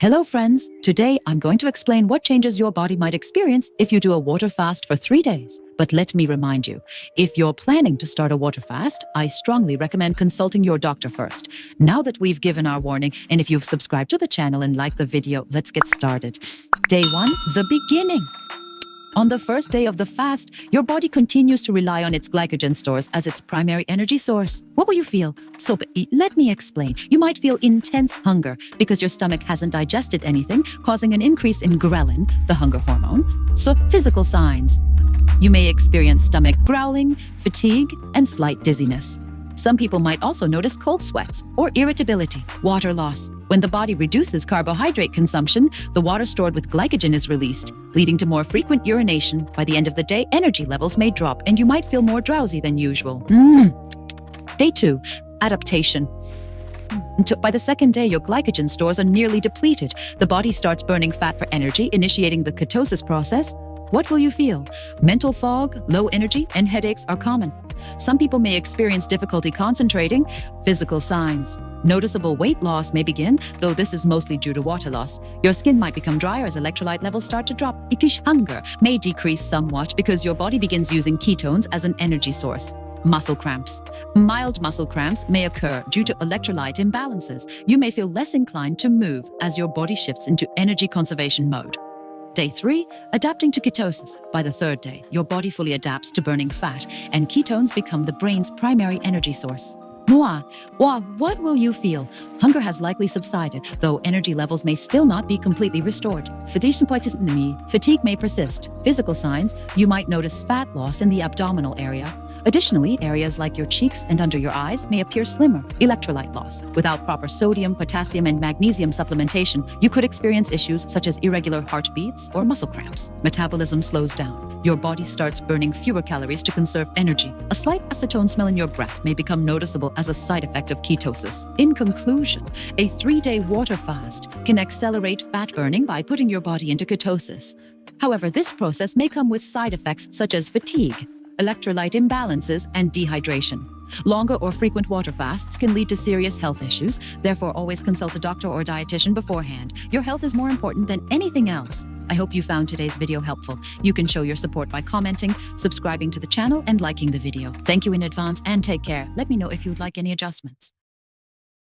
Hello friends, today I'm going to explain what changes your body might experience if you do a water fast for 3 days. But let me remind you, if you're planning to start a water fast, I strongly recommend consulting your doctor first. Now that we've given our warning, and if you've subscribed to the channel and liked the video, let's get started. Day 1, the beginning. On the first day of the fast, your body continues to rely on its glycogen stores as its primary energy source. What will you feel? So let me explain. You might feel intense hunger because your stomach hasn't digested anything, causing an increase in ghrelin, the hunger hormone. So physical signs. You may experience stomach growling, fatigue, and slight dizziness. Some people might also notice cold sweats or irritability, water loss. When the body reduces carbohydrate consumption, the water stored with glycogen is released, leading to more frequent urination. By the end of the day, energy levels may drop and you might feel more drowsy than usual. Day 2, adaptation. By the second day, your glycogen stores are nearly depleted. The body starts burning fat for energy, initiating the ketosis process. What will you feel? Mental fog, low energy, and headaches are common. Some people may experience difficulty concentrating. Physical signs. Noticeable weight loss may begin, though this is mostly due to water loss. Your skin might become drier as electrolyte levels start to drop. Hunger may decrease somewhat because your body begins using ketones as an energy source. Muscle cramps. Mild muscle cramps may occur due to electrolyte imbalances. You may feel less inclined to move as your body shifts into energy conservation mode. Day 3, adapting to ketosis. By the third day, your body fully adapts to burning fat, and ketones become the brain's primary energy source. What will you feel? Hunger has likely subsided, though energy levels may still not be completely restored. Fatigue may persist. Physical signs, you might notice fat loss in the abdominal area. Additionally, areas like your cheeks and under your eyes may appear slimmer. Electrolyte loss. Without proper sodium, potassium, and magnesium supplementation, you could experience issues such as irregular heartbeats or muscle cramps. Metabolism slows down. Your body starts burning fewer calories to conserve energy. A slight acetone smell in your breath may become noticeable as a side effect of ketosis. In conclusion, a 3-day water fast can accelerate fat burning by putting your body into ketosis. However, this process may come with side effects such as fatigue, electrolyte imbalances, and dehydration. Longer or frequent water fasts can lead to serious health issues. Therefore, always consult a doctor or dietitian beforehand. Your health is more important than anything else. I hope you found today's video helpful. You can show your support by commenting, subscribing to the channel, and liking the video. Thank you in advance and take care. Let me know if you would like any adjustments.